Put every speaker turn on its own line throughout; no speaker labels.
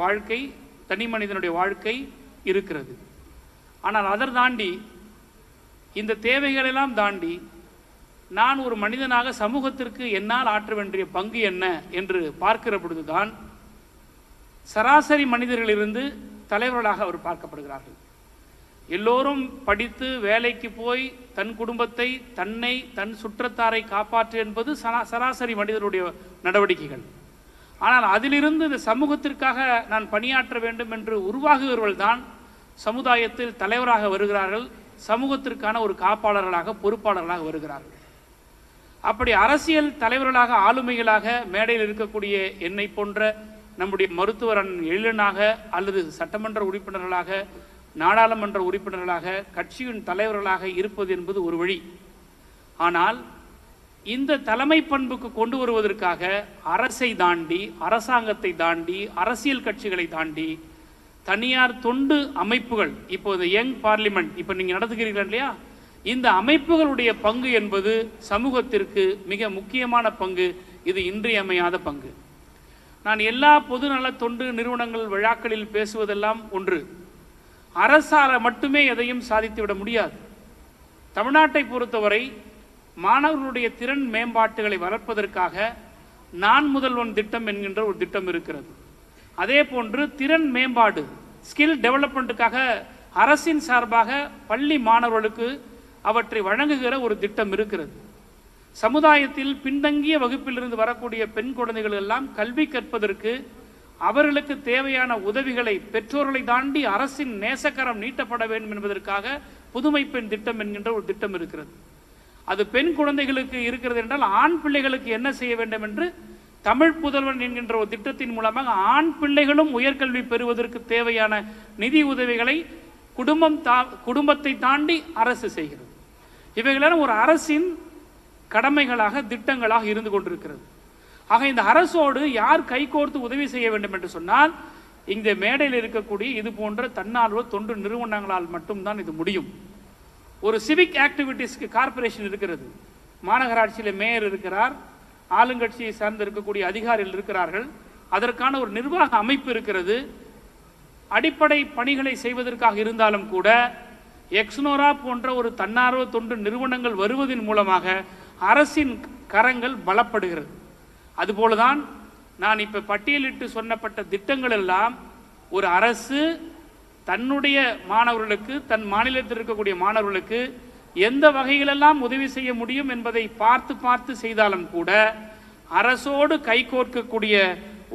வாழ்க்கை தனி மனிதனுடைய வாழ்க்கை இருக்கிறது. ஆனால் அதை தாண்டி இந்த தேவைகளெல்லாம் தாண்டி நான் ஒரு மனிதனாக சமூகத்திற்கு என்னால் ஆற்ற வேண்டிய பங்கு என்ன என்று பார்க்கிற பொழுதுதான் சராசரி மனிதர்களிலிருந்து தலைவர்களாக அவர் பார்க்கப்படுகிறார்கள். எல்லோரும் படித்து வேலைக்கு போய் தன் குடும்பத்தை தன்னை தன் சுற்றத்தாரை காப்பாற்று என்பது சராசரி மனிதனுடைய நடவடிக்கைகள். ஆனால் அதிலிருந்து இந்த சமூகத்திற்காக நான் பணியாற்ற வேண்டும் என்று உருவாகுகிறவர்கள் தான் சமுதாயத்தில் தலைவராக வருகிறார்கள், சமூகத்திற்கான ஒரு காப்பாளர்களாக பொறுப்பாளர்களாக வருகிறார்கள். அப்படி அரசியல் தலைவர்களாக ஆளுமைகளாக மேடையில் இருக்கக்கூடிய என்னை போன்ற நம்முடைய மருத்துவர் எழிலனாக அல்லது சட்டமன்ற உறுப்பினர்களாக நாடாளுமன்ற உறுப்பினர்களாக கட்சியின் தலைவர்களாக இருப்பது என்பது ஒரு வழி. ஆனால் இந்த தலைமை பண்புக்கு கொண்டு வருவதற்காக அரசை தாண்டி அரசாங்கத்தை தாண்டி அரசியல் கட்சிகளை தாண்டி தனியார் தொண்டு அமைப்புகள், இப்போ இந்த யங் பார்லிமெண்ட் இப்போ நீங்கள் நடத்துகிறீர்கள் இல்லையா, இந்த அமைப்புகளுடைய பங்கு என்பது சமூகத்திற்கு மிக முக்கியமான பங்கு. இது இன்றியமையாத பங்கு. நான் எல்லா பொதுநல தொண்டு நிறுவனங்கள் விழாக்களில் பேசுவதெல்லாம் ஒன்று, அரசால மட்டுமே எதையும் சாதித்துவிட முடியாது. தமிழ்நாட்டை பொறுத்தவரை மாணவர்களுடைய திறன் மேம்பாட்டுகளை வளர்ப்பதற்காக நான் முதல்வன் திட்டம் என்கின்ற ஒரு திட்டம் இருக்கிறது. அதே போன்று திறன் மேம்பாடு ஸ்கில் டெவலப்மெண்ட்டுக்காக அரசின் சார்பாக பள்ளி மாணவர்களுக்கு அவற்றை வழங்குகிற ஒரு திட்டம் இருக்கிறது. சமுதாயத்தில் பின்தங்கிய வகுப்பிலிருந்து வரக்கூடிய பெண் குழந்தைகள் எல்லாம் கல்வி கற்பதற்கு அவர்களுக்கு தேவையான உதவிகளை பெற்றோர்களை தாண்டி அரசின் நேசக்கரம் நீட்டப்பட வேண்டும் என்பதற்காக புதுமை பெண் திட்டம் என்கின்ற ஒரு திட்டம் இருக்கிறது. அது பெண் குழந்தைகளுக்கு இருக்கிறது என்றால் ஆண் பிள்ளைகளுக்கு என்ன செய்ய வேண்டும் என்று தமிழ் புதல்வன் என்கின்ற ஒரு திட்டத்தின் மூலமாக ஆண் பிள்ளைகளும் உயர்கல்வி பெறுவதற்கு தேவையான நிதி உதவிகளை குடும்பத்தை தாண்டி அரசு செய்கிறது. இவைகளெல்லாம் ஒரு அரசின் கடமைகளாக திட்டங்களாக இருந்து கொண்டிருக்கிறது. ஆக இந்த அரசோடு யார் கைகோர்த்து உதவி செய்ய வேண்டும் என்று சொன்னால் இந்த மேடையில் இருக்கக்கூடிய இது போன்ற தன்னார்வ தொண்டு நிறுவனங்களால் மட்டும்தான் இது முடியும். ஒரு சிவிக் ஆக்டிவிட்டிஸ்க்கு கார்பரேஷன் இருக்கிறது, மாநகராட்சியில் மேயர் இருக்கிறார், ஆளுங்கட்சியை சார்ந்து இருக்கக்கூடிய அதிகாரிகள் இருக்கிறார்கள், அதற்கான ஒரு நிர்வாக அமைப்பு இருக்கிறது. அடிப்படை பணிகளை செய்வதற்காக இருந்தாலும் கூட எக்ஸ்னோரா போன்ற ஒரு தன்னார்வ தொண்டு நிறுவனங்கள் வருவதன் மூலமாக அரசின் கரங்கள் பலப்படுகிறது. அதுபோலதான் நான் இப்ப பட்டியலிட்டு சொன்னப்பட்ட திட்டங்கள் எல்லாம் ஒரு அரசு தன்னுடைய மாணவர்களுக்கு தன் மாநிலத்தில் இருக்கக்கூடிய மாணவர்களுக்கு எந்த வகையிலெல்லாம் உதவி செய்ய முடியும் என்பதை பார்த்து பார்த்து செய்தாலும் கூட அரசோடு கைகோர்க்கக்கூடிய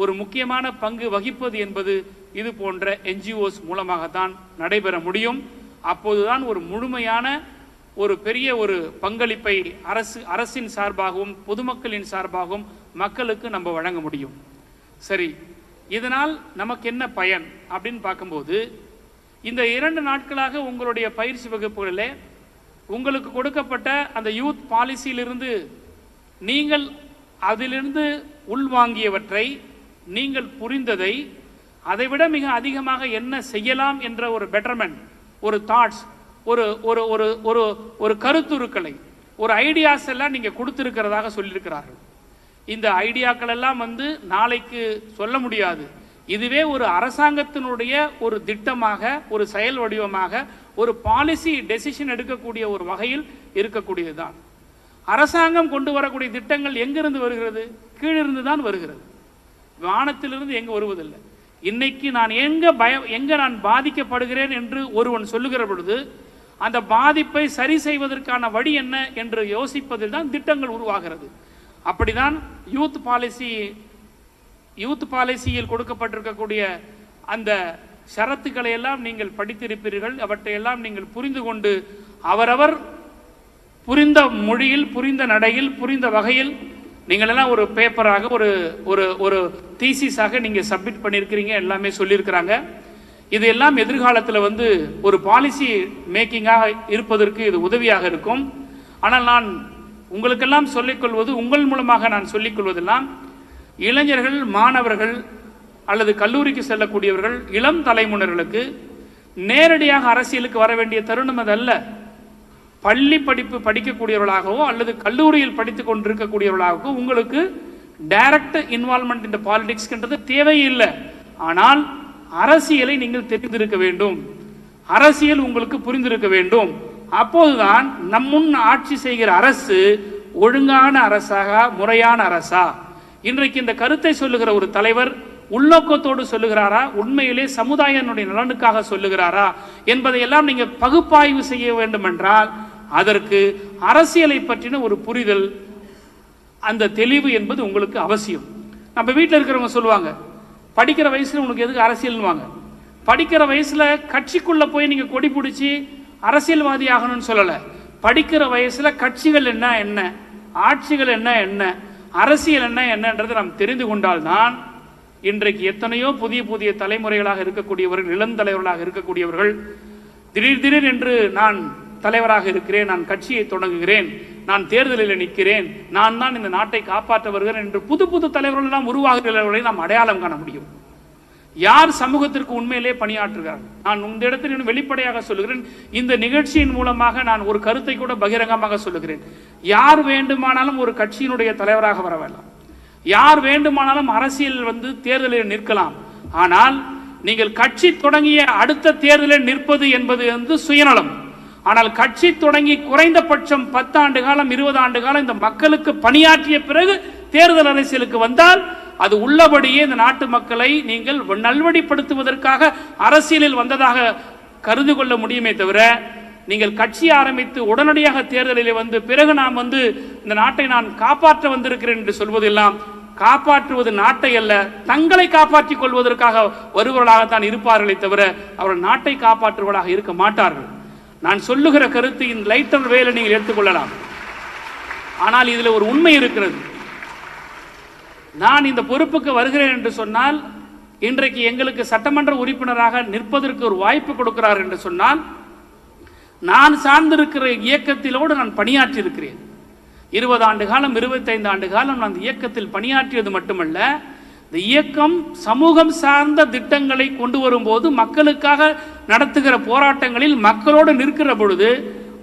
ஒரு முக்கியமான பங்கு வகிப்பது என்பது இது போன்ற என்ஜிஓஸ் மூலமாகத்தான் நடைபெற முடியும். அப்போதுதான் ஒரு முழுமையான ஒரு பெரிய ஒரு பங்களிப்பை அரசின் சார்பாகவும் பொதுமக்களின் சார்பாகவும் மக்களுக்கு நம்ம வழங்க முடியும். சரி, இதனால் நமக்கு என்ன பயன் அப்படின்னு பார்க்கும்போது இந்த 2 நாட்களாக உங்களுடைய பயிற்சி வகுப்புகளிலே உங்களுக்கு கொடுக்கப்பட்ட அந்த யூத் பாலிசியிலிருந்து நீங்கள் அதிலிருந்து உள்வாங்கியவற்றை நீங்கள் புரிந்ததை அதைவிட மிக அதிகமாக என்ன செய்யலாம் என்ற ஒரு பெட்டர்மெண்ட், ஒரு தாட்ஸ், ஒரு ஒரு ஒரு ஒரு ஒரு கருத்துருக்களை, ஒரு ஐடியாஸ் எல்லாம் நீங்க கொடுத்திருக்கிறதாக சொல்லியிருக்கிறார்கள். இந்த ஐடியாக்கள் எல்லாம் நாளைக்கு சொல்ல முடியாது. இதுவே ஒரு அரசாங்கத்தினுடைய ஒரு திட்டமாக, ஒரு செயல் வடிவமாக, ஒரு பாலிசி டெசிஷன் எடுக்கக்கூடிய ஒரு வகையில் இருக்கக்கூடியதுதான். அரசாங்கம் கொண்டு வரக்கூடிய திட்டங்கள் எங்கிருந்து வருகிறது? கீழிருந்து தான் வருகிறது, வானத்திலிருந்து எங்க வருவதில்லை. இன்னைக்கு நான் எங்க நான் பாதிக்கப்படுகிறேன் என்று ஒருவன் சொல்லுகிற பொழுது அந்த பாதிப்பை சரி செய்வதற்கான வழி என்ன என்று யோசிப்பதில் தான் திட்டங்கள் உருவாகிறது. அப்படிதான் யூத் பாலிசியில் கொடுக்கப்பட்டிருக்கக்கூடிய அந்த ஷரத்துக்களை எல்லாம் நீங்கள் படித்திருப்பீர்கள். அவற்றையெல்லாம் நீங்கள் புரிந்து கொண்டு அவரவர் புரிந்த மொழியில், புரிந்த நடையில், புரிந்த வகையில் நீங்கள் எல்லாம் ஒரு பேப்பராக ஒரு ஒரு ஒரு தீசிஸாக நீங்கள் சப்மிட் பண்ணியிருக்கிறீங்க, எல்லாமே சொல்லியிருக்கிறாங்க. இது எல்லாம் எதிர்காலத்தில் ஒரு பாலிசி மேக்கிங்காக இருப்பதற்கு இது உதவியாக இருக்கும். ஆனால் நான் உங்களுக்கெல்லாம் சொல்லிக்கொள்வது, உங்கள் மூலமாக நான் சொல்லிக்கொள்வதெல்லாம் இளைஞர்கள், மாணவர்கள் அல்லது கல்லூரிக்கு செல்லக்கூடியவர்கள், இளம் தலைமுறைகளுக்கு நேரடியாக அரசியலுக்கு வர வேண்டிய தருணம் அதல்ல. பள்ளி படிப்பு படிக்கக்கூடியவர்களாகவோ அல்லது கல்லூரியில் படித்துக் கொண்டிருக்கக்கூடியவர்களாகவோ உங்களுக்கு டைரக்ட் இன்வால்மெண்ட் இந்த பாலிடிக்ஸ்ன்றது தேவையில்லை. ஆனால் அரசியலை நீங்கள் தெரிந்திருக்க வேண்டும், அரசியல் உங்களுக்கு புரிந்திருக்க வேண்டும். அப்போதுதான் நம் முன் ஆட்சி செய்கிற அரசு ஒழுங்கான அரசாக, முறையான அரசா? இன்றைக்கு இந்த கருத்தை சொல்லுகிற ஒரு தலைவர் உள்நோக்கத்தோடு சொல்லுகிறாரா, உண்மையிலே சமுதாயத்தினுடைய நலனுக்காக சொல்லுகிறாரா என்பதையெல்லாம் நீங்க பகுப்பாய்வு செய்ய வேண்டும் என்றால் அதற்கு அரசியலை பற்றின ஒரு புரிதல், அந்த தெளிவு என்பது உங்களுக்கு அவசியம். நம்ம வீட்டில் இருக்கிறவங்க சொல்லுவாங்க, படிக்கிற வயசுல உனக்கு எதுக்கு அரசியல்வாங்க. படிக்கிற வயசுல கட்சிக்குள்ள போய் நீங்க கொடி பிடிச்சி அரசியல்வாதி ஆகணும்னு சொல்லல. படிக்கிற வயசுல கட்சிகள் என்ன என்ன, ஆட்சிகள் என்ன என்ன, அரசியல் என்ன என்னன்றதை நாம் தெரிந்து கொண்டால்தான் இன்றைக்கு எத்தனையோ புதிய புதிய தலைமுறைகளாக இருக்கக்கூடியவர்கள், இளந்தலைவர்களாக இருக்கக்கூடியவர்கள் திடீர் என்று நான் தலைவராக இருக்கிறேன், நான் கட்சியை தொடங்குகிறேன், நான் தேர்தலில் நிற்கிறேன், நான் தான் இந்த நாட்டை காப்பாற்ற வருகிறேன் என்று புது புது தலைவர்கள் எல்லாம் உருவாகிறவர்களை நாம் அடையாளம் காண முடியும். யார் சமூகத்திற்கு உண்மையிலே பணியாற்றுகிறார்கள்? நான் இந்த இடத்தில் வெளிப்படையாக சொல்லுகிறேன், இந்த நிகழ்ச்சியின் மூலமாக நான் ஒரு கருத்தை கூட பகிரங்கமாக சொல்லுகிறேன். யார் வேண்டுமானாலும் ஒரு கட்சியினுடைய தலைவராக வரலாம், யார் வேண்டுமானாலும் அரசியல் தேர்தலில் நிற்கலாம். ஆனால் நீங்கள் கட்சி தொடங்கிய அடுத்த தேர்தலில் நிற்பது என்பது சுயநலம். ஆனால் கட்சி தொடங்கி குறைந்தபட்சம் 10 ஆண்டு காலம் 20 ஆண்டு காலம் இந்த மக்களுக்கு பணியாற்றிய பிறகு தேர்தல் அரசியலுக்கு வந்தால் அது உள்ளபடியே இந்த நாட்டு மக்களை நீங்கள் நல்வழிப்படுத்துவதற்காக அரசியலில் வந்ததாக கருது கொள்ள முடியுமே தவிர, நீங்கள் கட்சி ஆரம்பித்து உடனடியாக தேர்தலில் பிறகு நாம் இந்த நாட்டை நான் காப்பாற்ற வந்திருக்கிறேன் என்று சொல்வதெல்லாம் காப்பாற்றுவது நாட்டை அல்ல, தங்களை காப்பாற்றிக் கொள்வதற்காக வருபவர்களாகத்தான் இருப்பார்களே தவிர அவர்கள் நாட்டை காப்பாற்றுவர்களாக இருக்க மாட்டார்கள். நான் சொல்லுகிற கருத்து இந்த லைட்டர் வேலை நீங்கள் எடுத்துக்கொள்ளலாம். ஆனால் இதில் ஒரு உண்மை இருக்கிறது. நான் இந்த பொறுப்புக்கு வருகிறேன் என்று சொன்னால், இன்றைக்கு எங்களுக்கு சட்டமன்ற உறுப்பினராக நிற்பதற்கு ஒரு வாய்ப்பு கொடுக்கிறார் என்று சொன்னால், நான் சார்ந்திருக்கிற இயக்கத்திலோடு நான் பணியாற்றி இருக்கிறேன். 20 ஆண்டு காலம் 25 ஆண்டு காலம் நான் இந்த இயக்கத்தில் பணியாற்றியது மட்டுமல்ல, இந்த இயக்கம் சமூகம் சார்ந்த திட்டங்களை கொண்டு வரும்போது மக்களுக்காக நடத்துகிற போராட்டங்களில் மக்களோடு நிற்கிற பொழுது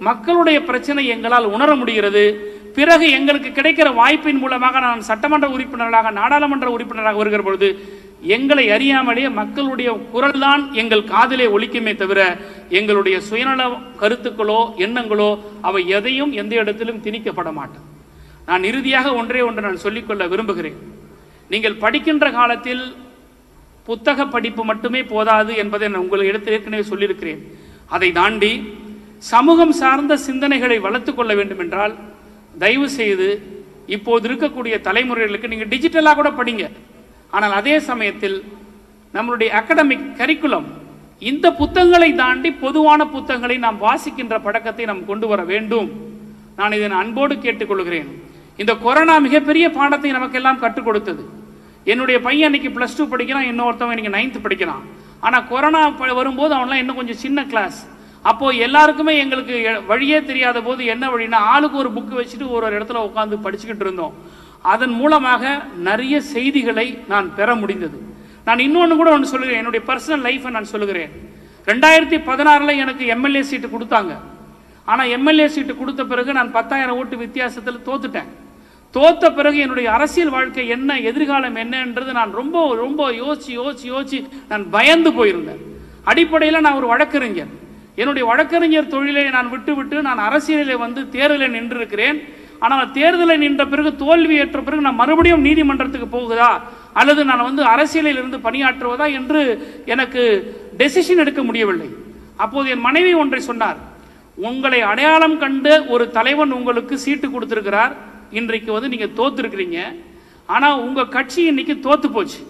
மக்களுடைய பிரச்சனை எங்களால் உணர முடிகிறது. பிறகு எங்களுக்கு கிடைக்கிற வாய்ப்பின் மூலமாக நான் சட்டமன்ற உறுப்பினராக, நாடாளுமன்ற உறுப்பினராக வருகிற பொழுது எங்களை அறியாமலே மக்களுடைய குரல் தான் எங்கள் காதிலே ஒலிக்குமே தவிர எங்களுடைய சுயநல கருத்துக்களோ எண்ணங்களோ அவை எதையும் எந்த இடத்திலும் திணிக்கப்பட மாட்டேன். நான் இறுதியாக ஒன்றே ஒன்று நான் சொல்லிக்கொள்ள விரும்புகிறேன். நீங்கள் படிக்கின்ற காலத்தில் புத்தக படிப்பு மட்டுமே போதாது என்பதை நான் உங்கள் இடத்தில் ஏற்கனவே சொல்லியிருக்கிறேன். அதை தாண்டி சமூகம் சார்ந்த சிந்தனைகளை வளர்த்து கொள்ள வேண்டும் என்றால் தயவு செய்து இப்போது இருக்கக்கூடிய தலைமுறைகளுக்கு நீங்கள் டிஜிட்டலாக கூட படிங்க. ஆனால் அதே சமயத்தில் நம்மளுடைய அகாடமிக் கரிக்குலம் இந்த புத்தகங்களை தாண்டி பொதுவான புத்தகங்களை நாம் வாசிக்கின்ற பழக்கத்தை நாம் கொண்டு வர வேண்டும். நான் இதை அன்போடு கேட்டுக்கொள்கிறேன். இந்த கொரோனா மிகப்பெரிய பாடத்தை நமக்கெல்லாம் கற்றுக் கொடுத்தது. என்னுடைய பையன் இன்னைக்கு +2 படிக்கிறான், இன்னொருத்தவன் இன்னைக்கு 9th படிக்கிறான். ஆனால் கொரோனா வரும்போது அவன்லாம் இன்னும் கொஞ்சம் சின்ன கிளாஸ். அப்போது எல்லாருக்குமே எங்களுக்கு வழியே தெரியாத போது என்ன வழினா, ஆளுக்கு ஒரு புக்கு வச்சுட்டு ஒரு இடத்துல உட்காந்து படிச்சுக்கிட்டு இருந்தோம். அதன் மூலமாக நிறைய செய்திகளை நான் பெற முடிந்தது. நான் இன்னொன்று கூட ஒன்று சொல்லுகிறேன், என்னுடைய பர்சனல் லைஃப்பை நான் சொல்லுகிறேன். 2016 எனக்கு எம்எல்ஏ சீட்டு கொடுத்தாங்க. ஆனால் எம்எல்ஏ சீட்டு கொடுத்த பிறகு நான் 10,000 ஓட்டு வித்தியாசத்தில் தோத்துட்டேன். தோத்த பிறகு என்னுடைய அரசியல் வாழ்க்கை என்ன, எதிர்காலம் என்னன்றது நான் ரொம்ப ரொம்ப யோசிச்சு நான் பயந்து போயிருந்தேன். அடிப்படையில் நான் ஒரு வழக்கறிஞர். என்னுடைய வழக்கறிஞர் தொழிலை நான் விட்டு நான் அரசியலில் தேர்தலில் நின்றிருக்கிறேன். ஆனால் தேர்தலில் நின்ற பிறகு தோல்வி ஏற்ற பிறகு நான் மறுபடியும் நீதிமன்றத்துக்கு போகுதா அல்லது நான் அரசியலில் இருந்து பணியாற்றுவதா என்று எனக்கு டெசிஷன் எடுக்க முடியவில்லை. அப்போது என் மனைவி ஒன்றை சொன்னார், உங்களை அடையாளம் கண்டு ஒரு தலைவன் உங்களுக்கு சீட்டு கொடுத்திருக்கிறார், இன்றைக்கு நீங்க தோத்துருக்கிறீங்க. ஆனால் உங்க கட்சி இன்னைக்கு தோத்து போச்சு.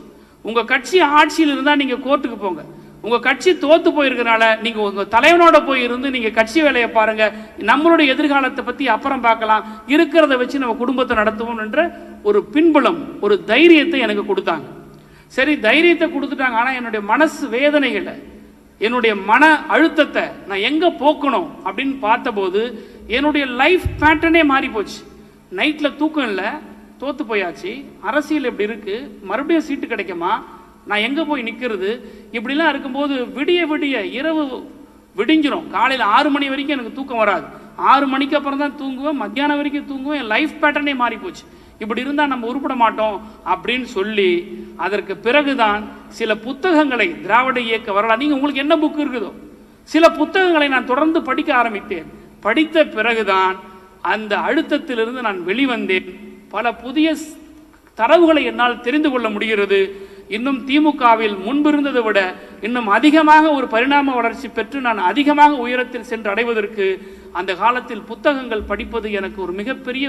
உங்க கட்சி ஆட்சியில் இருந்தால் நீங்க கோர்ட்டுக்கு போங்க. உங்க கட்சி தோத்து போயிருக்கிறனால நீங்க உங்க தலைவனோட போய் இருந்து நீங்க கட்சி வேலையை பாருங்க, நம்மளுடைய எதிர்காலத்தை பத்தி அப்புறம் பார்க்கலாம், இருக்கிறத வச்சு நம்ம குடும்பத்தை நடத்துவோம் என்ற ஒரு பின்புலம், ஒரு தைரியத்தை எனக்கு கொடுத்தாங்க. சரி, தைரியத்தை கொடுத்துட்டாங்க. ஆனால் என்னுடைய மனசு வேதனைகளை, என்னுடைய மன அழுத்தத்தை நான் எங்க போக்கணும் அப்படின்னு பார்த்தபோது என்னுடைய லைஃப் பேட்டர்னே மாறி போச்சு. நைட்டில் தூக்கம் இல்லை, தோத்து போயாச்சு, அரசியல் எப்படி இருக்கு, மறுபடியும் சீட்டு கிடைக்குமா, நான் எங்கே போய் நிற்கிறது, இப்படிலாம் இருக்கும்போது விடிய இரவு விடிஞ்சிரும். காலையில் 6 மணி வரைக்கும் எனக்கு தூக்கம் வராது. 6 மணிக்கு அப்புறம் தான் தூங்குவேன், மத்தியானம் வரைக்கும் தூங்குவேன். என் லைஃப் பேட்டர்னே மாறி போச்சு. இப்படி இருந்தால் நம்ம உருப்பட மாட்டோம் அப்படின்னு சொல்லி அதற்கு பிறகுதான் சில புத்தகங்களை திராவிட இயக்க வரலாறு, நீங்கள் உங்களுக்கு என்ன புக் இருக்குதோ சில புத்தகங்களை நான் தொடர்ந்து படிக்க ஆரம்பித்தேன். படித்த பிறகுதான் அந்த அழுத்தத்திலிருந்து நான் வெளிவந்தேன். பல புதிய தரவுகளை என்னால் தெரிந்து கொள்ள முடிகிறது. இன்னும் திமுகவில் முன்பிருந்ததை விட இன்னும் அதிகமாக ஒரு பரிணாம வளர்ச்சி பெற்று நான் அதிகமாக உயரத்தில் சென்று அடைவதற்கு அந்த காலத்தில் புத்தகங்கள் படிப்பது எனக்கு ஒரு மிகப்பெரிய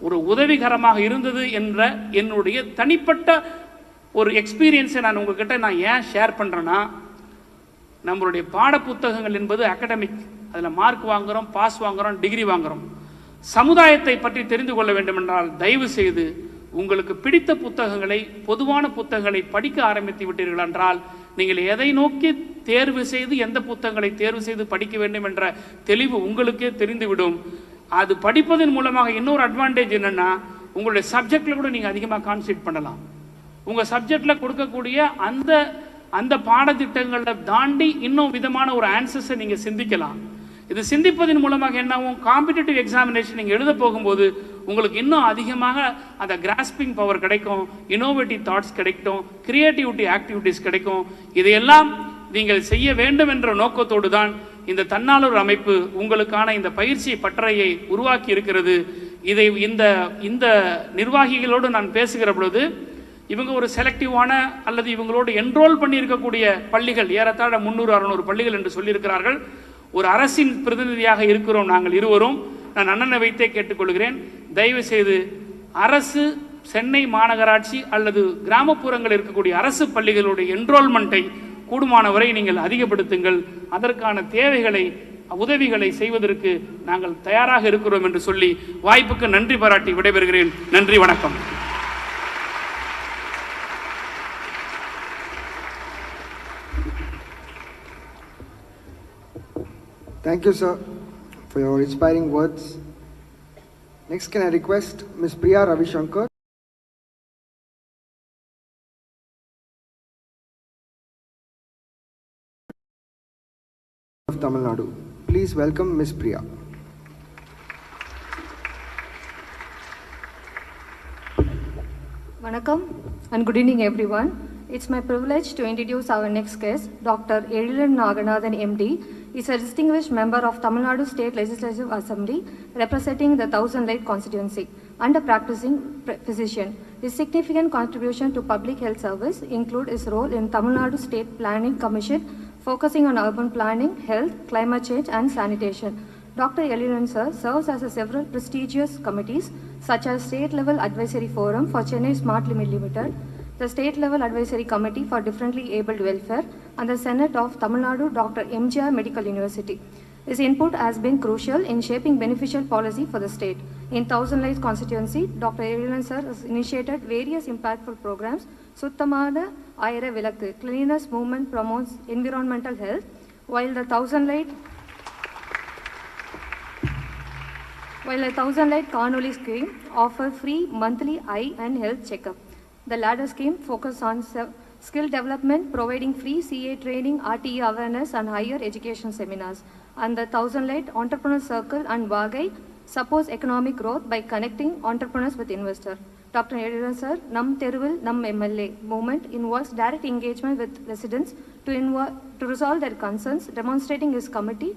ஒரு உதவிகரமாக இருந்தது என்ற என்னுடைய தனிப்பட்ட ஒரு எக்ஸ்பீரியன்ஸை நான் உங்ககிட்ட நான் ஏன் ஷேர் பண்ணுறேன்னா, நம்மளுடைய பாட புத்தகங்கள் என்பது அகடமிக், அதில் மார்க் வாங்குகிறோம், பாஸ் வாங்குகிறோம், டிகிரி வாங்குகிறோம். சமுதாயத்தை பற்றி தெரிந்து கொள்ள வேண்டும் என்றால் தயவு செய்து உங்களுக்கு பிடித்த புத்தகங்களை, பொதுவான புத்தகங்களை படிக்க ஆரம்பித்து விட்டீர்கள் என்றால் நீங்கள் எதை நோக்கி தேர்வு செய்து எந்த புத்தகங்களை தேர்வு செய்து படிக்க வேண்டும் என்ற தெளிவு உங்களுக்கே தெரிந்துவிடும். அது படிப்பதன் மூலமாக இன்னொரு அட்வான்டேஜ் என்னென்னா, உங்களுடைய சப்ஜெக்டில் கூட நீங்கள் அதிகமாக கான்சன்ட்ரேட் பண்ணலாம். உங்கள் சப்ஜெக்டில் கொடுக்கக்கூடிய அந்த பாடத்திட்டங்களை தாண்டி இன்னும் விதமான ஒரு ஆன்சர்ஸை நீங்கள் சிந்திக்கலாம். இது சிந்திப்பதன் மூலமாக என்னாகும், காம்படிட்டிவ் எக்ஸாமினேஷன் நீங்கள் எழுத போகும்போது உங்களுக்கு இன்னும் அதிகமாக அந்த கிராஸ்பிங் பவர் கிடைக்கும், இனோவேட்டிவ் தாட்ஸ் கிடைக்கும், கிரியேட்டிவிட்டி ஆக்டிவிட்டீஸ் கிடைக்கும். இதையெல்லாம் நீங்கள் செய்ய வேண்டும் என்ற நோக்கத்தோடு தான் இந்த தன்னாளர் அமைப்பு உங்களுக்கான இந்த பயிற்சி பட்டறையை உருவாக்கி இருக்கிறது. இதை இந்த நிர்வாகிகளோடு நான் பேசுகிற பொழுது இவங்க ஒரு செலக்டிவான அல்லது இவங்களோடு என்ரோல் பண்ணியிருக்கக்கூடிய பள்ளிகள் ஏறத்தாழ 300-600 பள்ளிகள் என்று சொல்லியிருக்கிறார்கள். ஒரு அரசின் பிரதிநிதியாக இருக்கிறோம் நாங்கள் இருவரும். நான் அண்ணனை வைத்தே கேட்டுக்கொள்கிறேன், தயவு செய்து அரசு, சென்னை மாநகராட்சி அல்லது கிராமப்புறங்கள் இருக்கக்கூடிய அரசு பள்ளிகளுடைய என்ரோல்மெண்ட்டை கூடுமானவரை நீங்கள் அதிகப்படுத்துங்கள். அதற்கான தேவைகளை, உதவிகளை செய்வதற்கு நாங்கள் தயாராக இருக்கிறோம் என்று சொல்லி வாய்ப்புக்கு நன்றி பாராட்டி விடைபெறுகிறேன். நன்றி, வணக்கம்.
Thank you, sir, for your inspiring words. Next, can I request Ms. Priya Ravishankar of Tamil Nadu. Please welcome Ms. Priya.
Vanakkam and good evening everyone. It's my privilege to introduce our next guest, Dr. Adithanar Naganathan MD. He is a distinguished member of Tamil Nadu State Legislative Assembly representing the Thousand Light constituency and a practicing physician. His significant contribution to public health service include his role in Tamil Nadu State Planning Commission focusing on urban planning, health, climate change and sanitation. Dr. Adithanar sir serves as several prestigious committees such as State Level Advisory Forum for Chennai Smart Limit Limited, the State Level Advisory Committee for Differently Abled Welfare, and the Senate of Tamil Nadu Dr. MGR Medical University. His input has been crucial in shaping beneficial policy for the state. In Thousand Lights constituency, Dr. Adithanar sir has initiated various impactful programs. Suttamana Ayira Vilakku, Cleanliness Movement promotes environmental health, while the Thousand Light Kanoli scheme offer free monthly eye and health checkup. The ladder scheme focuses on skill development, providing free CA training, RTE awareness and higher education seminars. And the Thousand Light Entrepreneur Circle and Vagai supports economic growth by connecting entrepreneurs with investors. Dr. Adithanar sir, Nam Teruvil Nam MLA movement involves direct engagement with residents to resolve their concerns, demonstrating his committee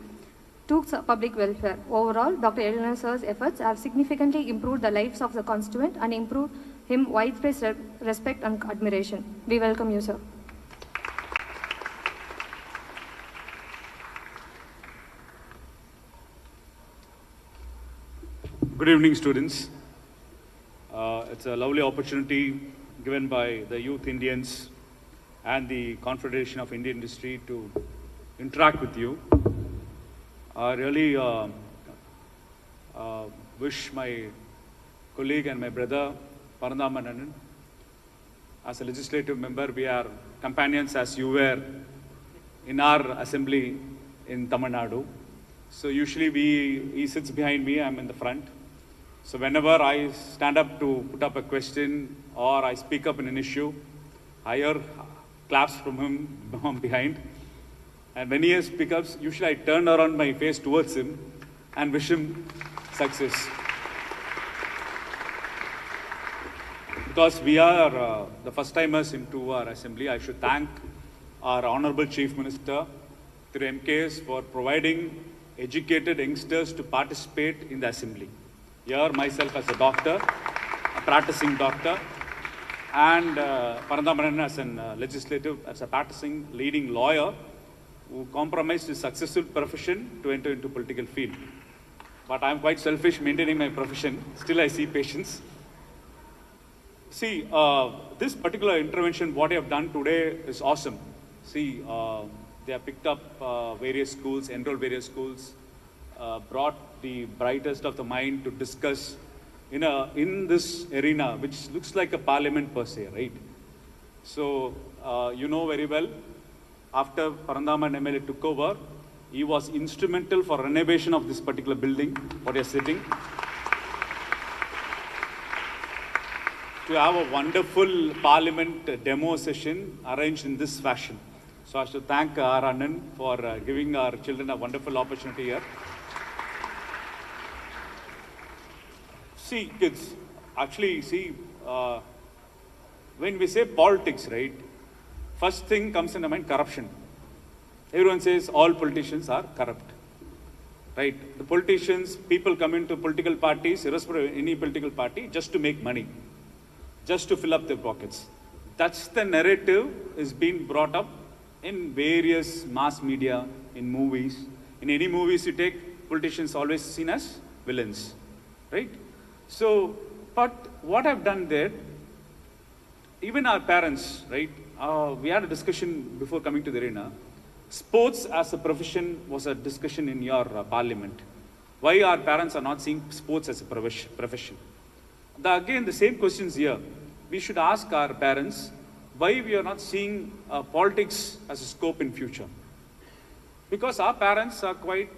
to public welfare. Overall, Dr. Adithanar sir's efforts have significantly improved the lives of the constituent and improved him widespread respect and admiration. We welcome you, sir.
Good evening, students. It's a lovely opportunity given by the Youth Indians and the Confederation of Indian Industry to interact with you. I really wish my colleague and my brother Parandamanan, as a legislative member, we are companions as you were in our assembly in Tamil Nadu. So usually he sits behind me, I'm in the front. So whenever I stand up to put up a question or I speak up in an issue, I hear claps from him behind. And when he speaks up, usually I turn around my face towards him and wish him success. because we are the first timers into our assembly, I should thank our Honorable Chief Minister through MKS for providing educated youngsters to participate in the assembly. Here, myself as a doctor, a practicing doctor, and Parandamanan as a legislative, as a practicing leading lawyer who compromised his successful profession to enter into political field. But I'm quite selfish maintaining my profession. Still, I see patients. See, this particular intervention, what I have done today is awesome. See, they have picked up various schools, enrolled various schools, brought the brightest of the mind to discuss in this arena, which looks like a parliament per se, right? So, you know very well, after Parandaman MLA took over, he was instrumental for renovation of this particular building, what you're sitting. To have a wonderful parliament demo session arranged in this fashion. So I should thank R. Anand for giving our children a wonderful opportunity here. See, kids, actually, see, when we say politics, right, first thing comes in the mind, corruption. Everyone says all politicians are corrupt, right? The politicians, people come into political parties, irrespective of any political party, just to make money, just to fill up their pockets. That's the narrative is being brought up in various mass media, in movies. In any movies you take, politicians always seen as villains, right? So, but what I've done there, even our parents, right? We had a discussion before coming to the arena. Sports as a profession was a discussion in your parliament. Why our parents are not seeing sports as a profession? Again, the same questions here. We should ask our parents why we are not seeing politics as a scope in future. Because our parents are quite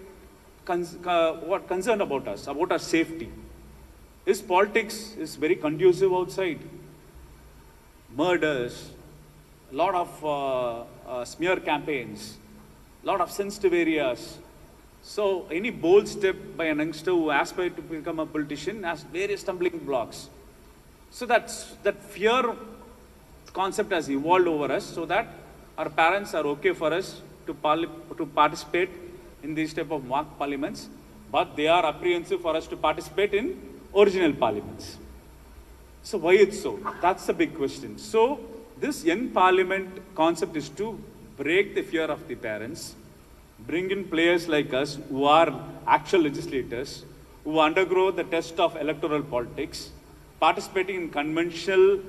concerned about us, about our safety. This politics is very conducive outside. Murders, a lot of smear campaigns, a lot of sensitive areas. So any bold step by an youngster who aspires to become a politician has various stumbling blocks. So that fear concept has evolved over us so that our parents are okay for us to participate in these type of mock parliaments, but they are apprehensive for us to participate in original parliaments. So why it's so? That's the big question. So this young parliament concept is to break the fear of the parents, bring in players like us who are actual legislators, who undergo the test of electoral politics, participating in conventional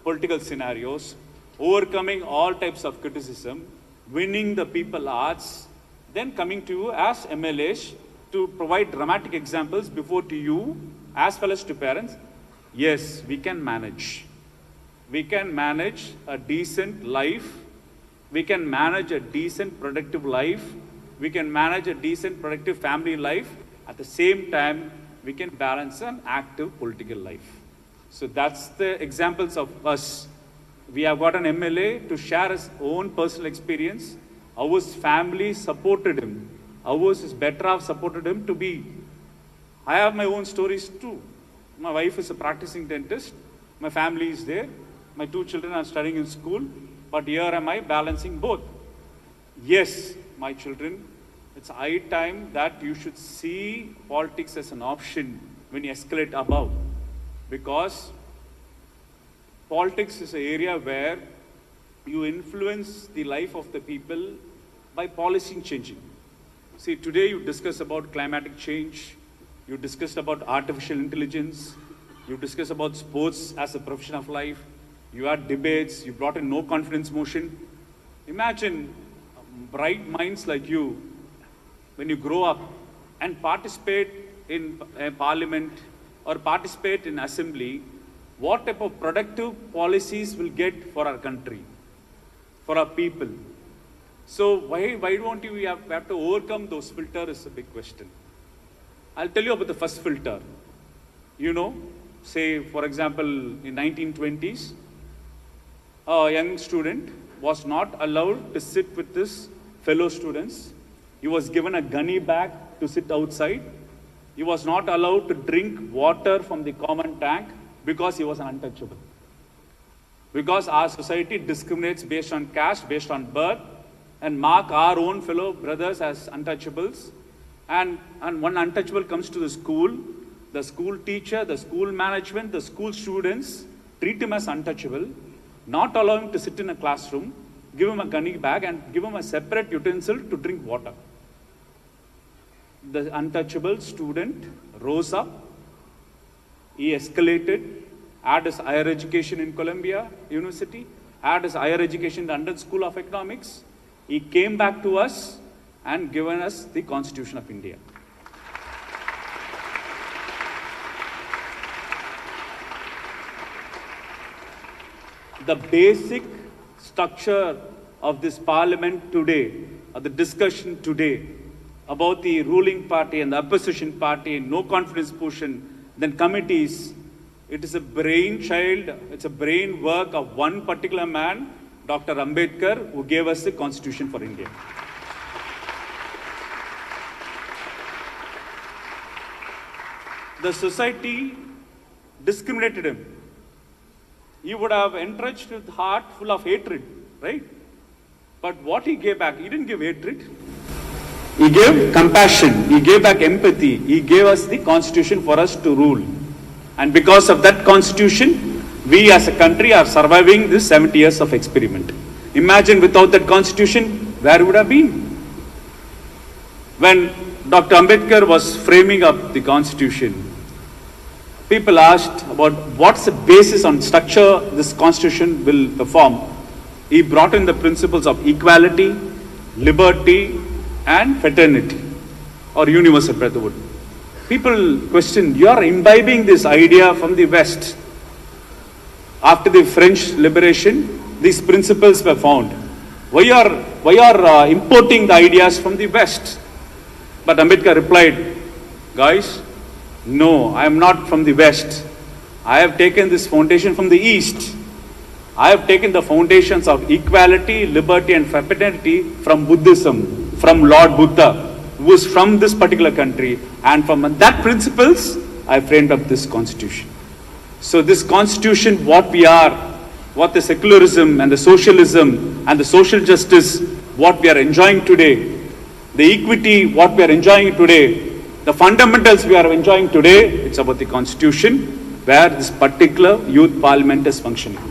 political scenarios, overcoming all types of criticism, winning the people hearts, then coming to you as MLAs to provide dramatic examples before to you as well as to parents. Yes, we can manage. We can manage a decent life. We can manage a decent productive life. We can manage a decent productive family life. At the same time, we can balance an active political life. So that's the examples of us. We have got an MLA to share his own personal experience, how his family supported him, how his better half supported him to be. I have my own stories too. My wife is a practicing dentist. My family is there. My 2 children are studying in school. But here am I balancing both. Yes, my children, it's high time that you should see politics as an option when you escalate above. Because politics is an area where you influence the life of the people by policy changing. See, today you discuss about climatic change, you discussed about artificial intelligence, you discussed about sports as a profession of life, you had debates, you brought in no confidence motion. Imagine bright minds like you, when you grow up and participate in parliament or participate in assembly, what type of productive policies will get for our country, for our people. So why don't we have to overcome those filters is a big question. I'll tell you about the first filter. You know, say for example, in 1920s, a young student was not allowed to sit with his fellow students. He was given a gunny bag to sit outside. He was not allowed to drink water from the common tank because he was an untouchable. because our society discriminates based on caste, based on birth, and mark our own fellow brothers as untouchables. And one untouchable comes to the school teacher, the school management, the school students treat him as untouchable, not allow him to sit in a classroom, give him a gunny bag and give him a separate utensil to drink water. The untouchable student rose up, he escalated, had his higher education in Columbia University, had his higher education in the London School of Economics. He came back to us and given us the Constitution of India. The basic structure of this parliament today, of the discussion today about the ruling party and the opposition party, no confidence motion, then committees, it is a brainchild, it's a brain work of one particular man, Dr. Ambedkar, who gave us the Constitution for India. The society discriminated him. He would have entrenched with heart full of hatred, right? But what he gave back, he didn't give hatred. He gave compassion, he gave back empathy, he gave us the Constitution for us to rule. And because of that Constitution, we as a country are surviving this 70 years of experiment. Imagine without that Constitution, where would have been? When Dr. Ambedkar was framing up the Constitution, people asked about what's the basis on structure this Constitution will perform. He brought in the principles of equality, liberty, and fraternity, or universal brotherhood. People question, you are imbibing this idea from the West. After the French liberation, these principles were found. Why are importing the ideas from the West? But Ambedkar replied, guys, no, I am not from the West. I have taken this foundation from the East. I have taken the foundations of equality, liberty, and fraternity from Buddhism, from Lord Buddha, who is from this particular country, and from that principles, I framed up this Constitution. So this Constitution, what we are, what the secularism and the socialism and the social justice, what we are enjoying today, the equity, what we are enjoying today, the fundamentals we are enjoying today, it's about the Constitution, where this particular youth parliament is functioning.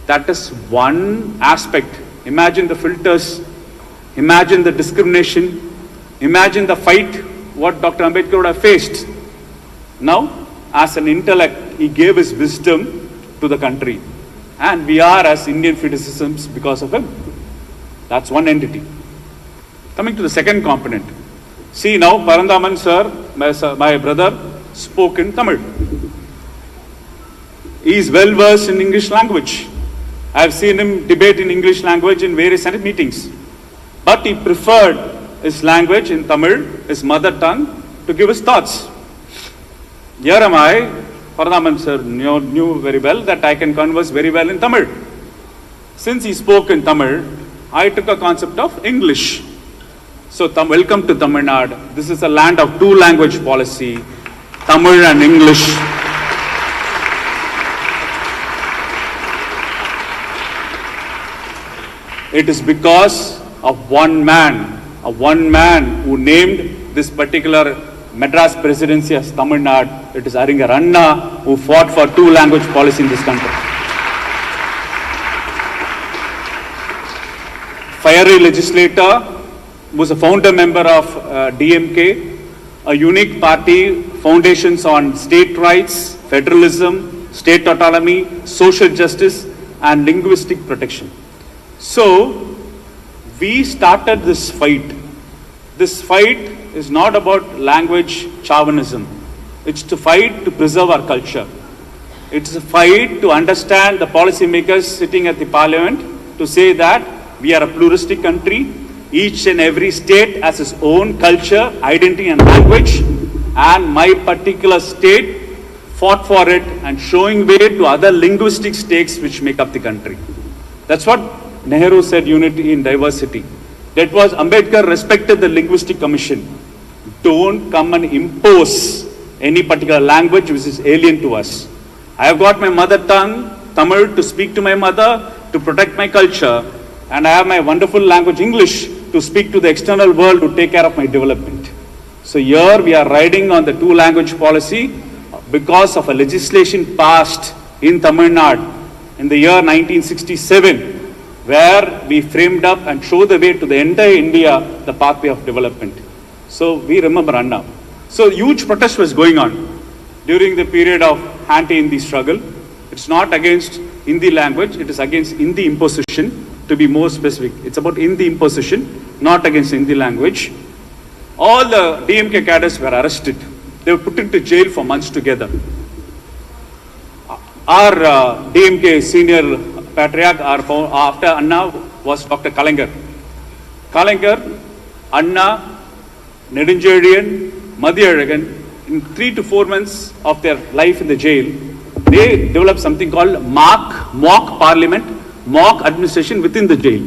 That is one aspect. Imagine the filters, imagine the discrimination, imagine the fight what Dr. Ambedkar would have faced. Now, as an intellect, he gave his wisdom to the country. And we are as Indian citizens because of him. That's one entity. Coming to the second component. See now, Parandaman sir, my brother, spoke in Tamil. He is well versed in English language. I have seen him debate in English language in various Senate meetings. But he preferred his language in Tamil, his mother tongue, to give his thoughts. Here am I, Parandaman sir knew very well that I can converse very well in Tamil. Since he spoke in Tamil, I took a concept of English. So welcome to Tamil Nadu. This is a land of two language policy, Tamil and English. It is because of one man who named this particular Madras presidency as Tamil Nadu. It is Aringer Anna who fought for two language policy in this country. Fiery legislator, was a founder member of DMK, a unique party, foundations on state rights, federalism, state autonomy, social justice, and linguistic protection. So, we started this fight. This fight is not about language chauvinism. It's to fight to preserve our culture. It's a fight to understand the policymakers sitting at the parliament to say that we are a pluralistic country. Each and every state has its own culture, identity and language, and my particular state fought for it and showing way to other linguistic stakes which make up the country. That's what Nehru said, unity in diversity. That was Ambedkar respected the linguistic commission. Don't come and impose any particular language which is alien to us. I have got my mother tongue, Tamil to speak to my mother, to protect my culture, and I have my wonderful language English to speak to the external world to take care of my development. So here we are riding on the two-language policy because of a legislation passed in Tamil Nadu in the year 1967, where we framed up and showed the way to the entire India the pathway of development. So we remember Anna. So huge protest was going on during the period of anti-Hindi struggle. It's not against Hindi language, it is against Hindi imposition, to be more specific. It's about Hindi imposition, not against Hindi language. All the DMK cadres were arrested. They were put into jail for months together. Our DMK senior patriarch after Anna was Dr. Kalankar. Kalankar, Anna, Nedunjeliyan, Madhiyazhagan, in 3 to 4 months of their life in the jail, they developed something called mock parliament, mock administration within the jail.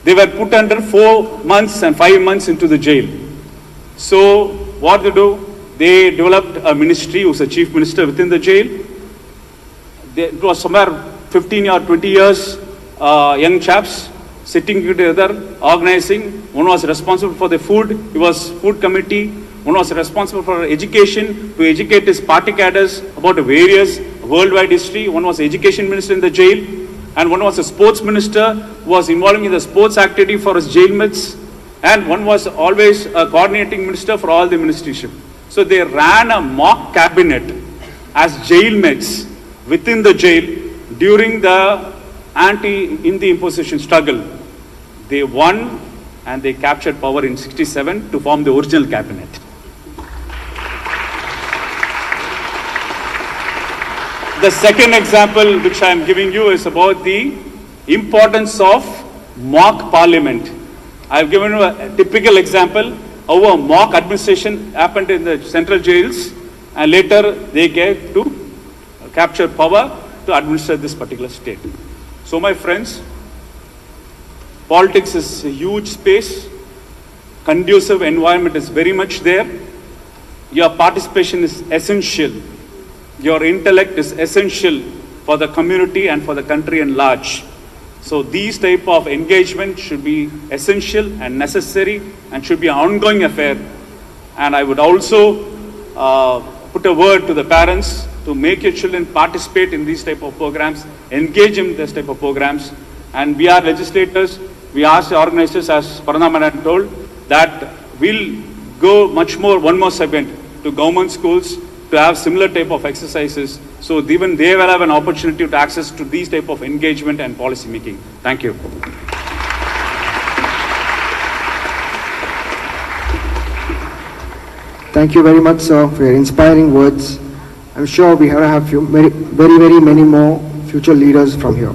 They were put under 4 months and 5 months into the jail. So what they do? They developed a ministry who's a chief minister within the jail. It was somewhere 15 or 20 years, young chaps sitting together, organizing. One was responsible for the food, he was food committee. One was responsible for education, to educate his party cadres about various worldwide history. One was education minister in the jail. And one was a sports minister who was involving in the sports activity for his jail mates. And one was always a coordinating minister for all the ministryship. So they ran a mock cabinet as jail mates within the jail during the anti-Hindi imposition struggle. They won and they captured power in 67 to form the original cabinet. The second example which I am giving you is about the importance of mock parliament. I have given you a typical example how a mock administration happened in the central jails, and later they get to capture power to administer this particular state. So my friends, politics is a huge space, conducive environment is very much there. Your participation is essential. Your intellect is essential for the community and for the country at large. So these type of engagement should be essential and necessary and should be an ongoing affair. And I would also put a word to the parents to make your children participate in these type of programs, engage in this type of programs. And we are legislators, we ask the organizers, as Paranamanan told, that we'll go much more, one more segment to government schools to have similar type of exercises, so even they will have an opportunity to access to these type of engagement and policy making. Thank you.
Thank you very much, sir, for your inspiring words. I'm sure we have very many more future leaders from here.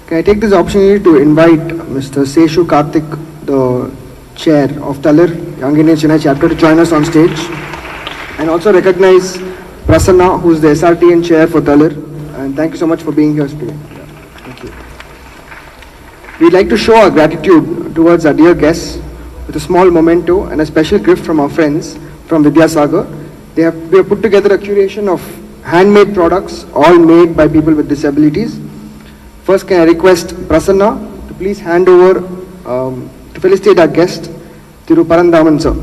Can I take this opportunity to invite Mr. Seshu Karthik, the chair of Talir Young Indian Chennai chapter, to join us on stage, and also recognize Prasanna, who is the SRTN chair for Talir. And thank you so much for being here today. Thank you. We'd like to show our gratitude towards our dear guests with a small memento and a special gift from our friends from Vidyasagar. We have put together a curation of handmade products, all made by people with disabilities. First, can I request Prasanna to please hand over to felicitate our guest, Thiru Parandaman sir.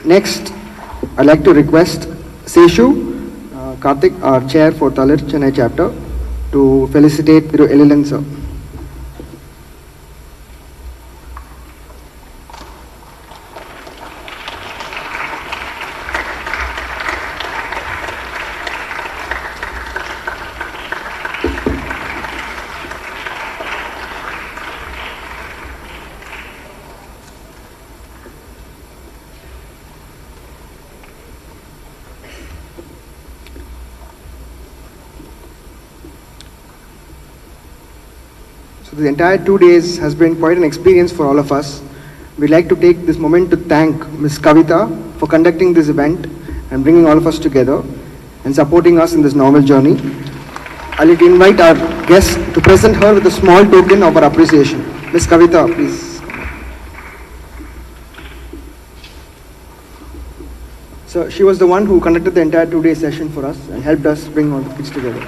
Next, I'd like to request Seshu Karthik, our chair for Talir Chennai chapter, to felicitate Thiru Elilan sir. The entire 2 days has been quite an experience for all of us. We'd like to take this moment to thank Ms. Kavita for conducting this event and bringing all of us together and supporting us in this novel journey. I'd like to invite our guest to present her with a small token of our appreciation. Ms. Kavita, please. So she was the one who conducted the entire 2-day session for us and helped us bring all the kids together.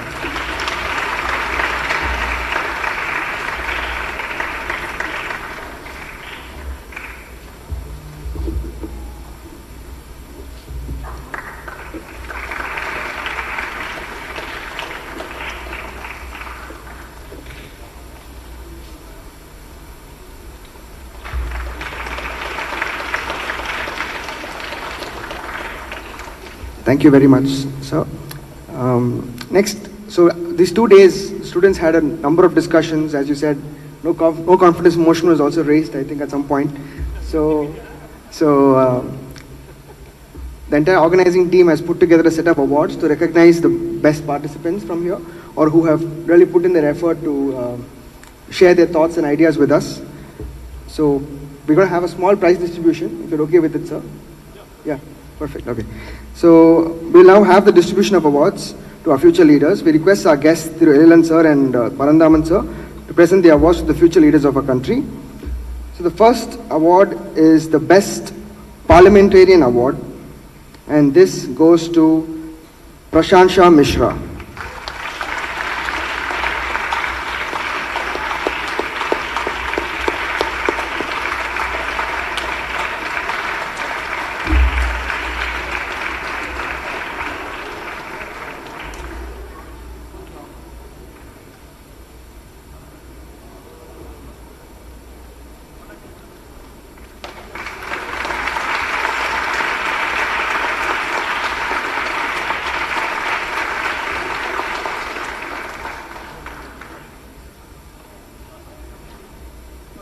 Thank you very much, sir. Next, so these 2 days, students had a number of discussions. As you said, no confidence motion was also raised, I think, at some point. So the entire organizing team has put together a set of awards to recognize the best participants from here, or who have really put in their effort to share their thoughts and ideas with us. So we're going to have a small prize distribution, if you're okay with it, sir. Yeah, perfect, okay. So we'll now have the distribution of awards to our future leaders. We request our guests, Thiru Elilan sir and Parandaman sir, to present the awards to the future leaders of our country. So the first award is the Best Parliamentarian Award, and this goes to Prashansha Mishra.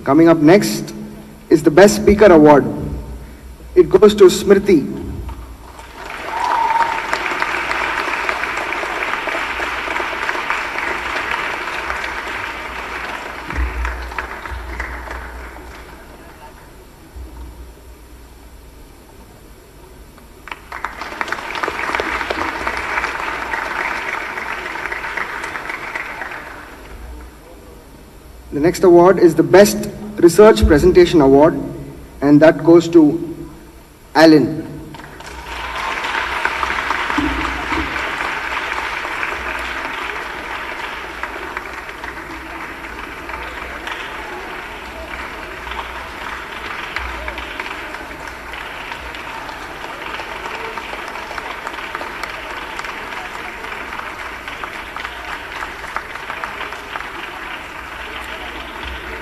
Coming up next is the Best Speaker Award. It goes to Smriti. The next award is the Best Research Presentation Award, and that goes to Alan.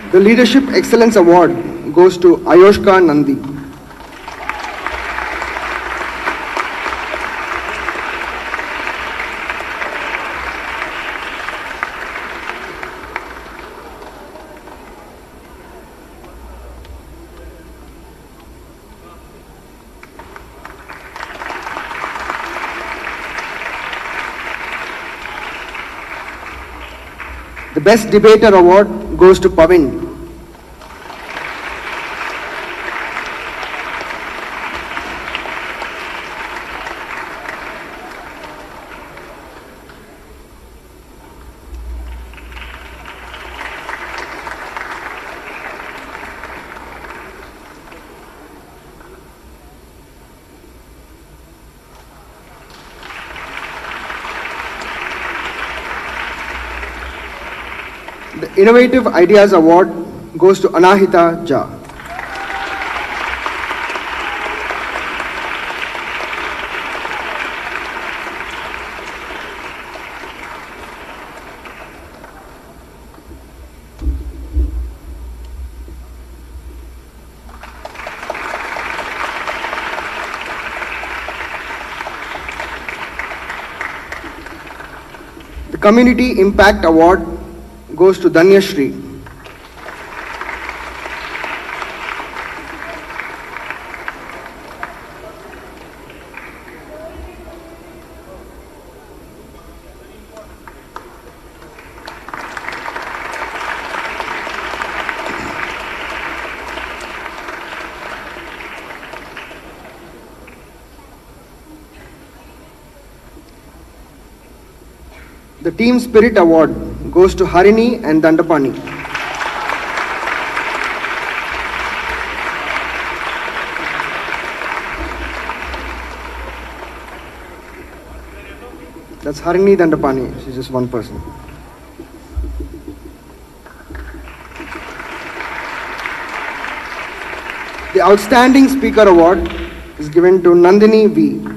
The Leadership Excellence Award goes to Ayoshka Nandi. The Best Debater Award goes to Pavin. The Innovative Ideas Award goes to Anahita Jha. The Community Impact Award goes to Dhanyashri. The Team Spirit Award goes to Harini and Dandapani. That's Harini Dandapani. She's just one person. The Outstanding Speaker Award is given to Nandini V.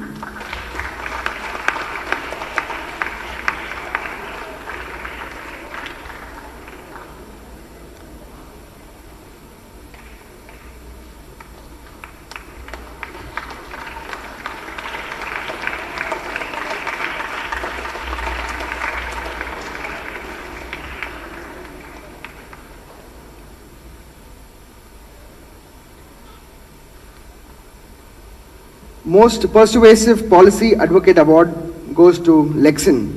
Most Persuasive Policy Advocate Award goes to Lexin.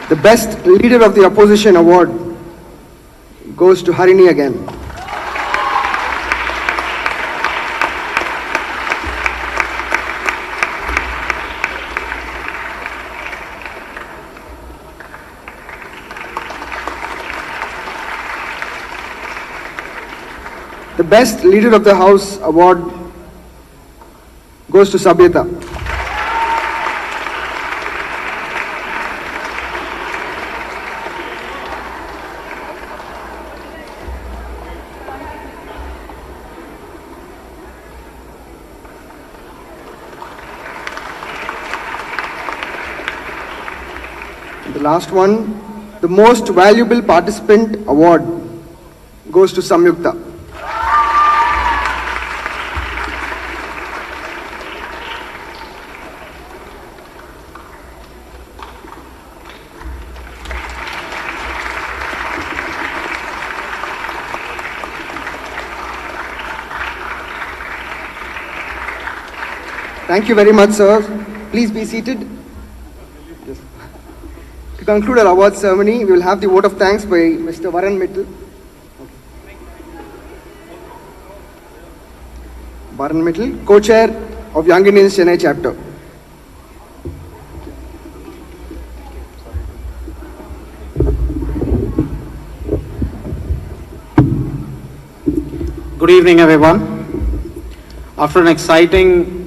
The Best Leader of the Opposition Award goes to Harini again. The Best Leader of the House Award goes to Sabhyata. The last one, the Most Valuable Participant Award goes to Samyukta. Thank you very much, sir. Please be seated. To conclude our award ceremony, we will have the vote of thanks by Mr. Varan Mittal. Varan Mittal, co-chair of Young Indians Chennai chapter.
Good evening, everyone. After an exciting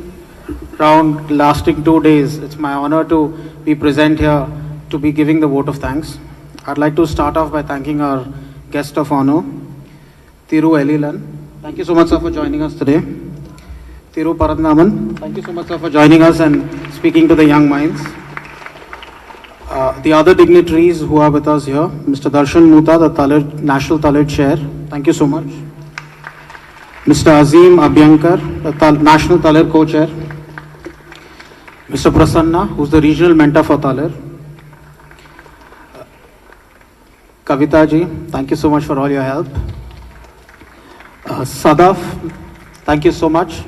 round lasting 2 days, it's my honor to be present here to be giving the vote of thanks. I'd like to start off by thanking our guest of honor, Thiru Elilan. Thank you so much, sir, for joining us today. Thiru Paratnaman, thank you so much, sir, for joining us and speaking to the young minds. The other dignitaries who are with us here, Mr. Darshan Muta, the National Talit Chair, thank you so much. Mr. Azim Abhyankar, the National Talir Co-Chair. Mr. Prasanna, who's the Regional Mentor for Talir. Kavita ji, thank you so much for all your help. Sadaf, thank you so much.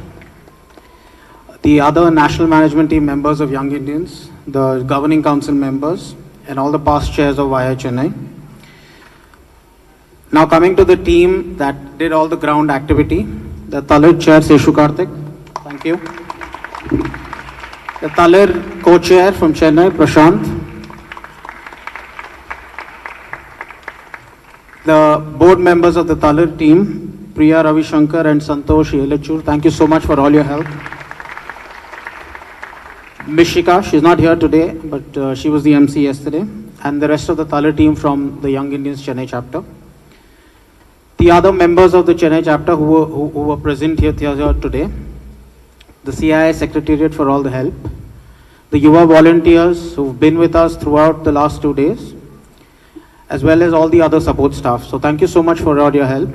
The other National Management Team members of Young Indians, the Governing Council members, and all the past chairs of YI Chennai. Now coming to the team that did all the ground activity, the Talir Chair Seshu Karthik, thank you. The Talir Co-Chair from Chennai, Prashant. The board members of the Talir team, Priya Ravishankar and Santosh Yelachur, thank you so much for all your help. Mishika, she's not here today, but she was the MC yesterday. And the rest of the Talir team from the Young Indians Chennai chapter. The other members of the Chennai chapter who were present here today. The CII Secretariat for all the help. The Yuva volunteers who've been with us throughout the last 2 days, as well as all the other support staff. So thank you so much for all your help.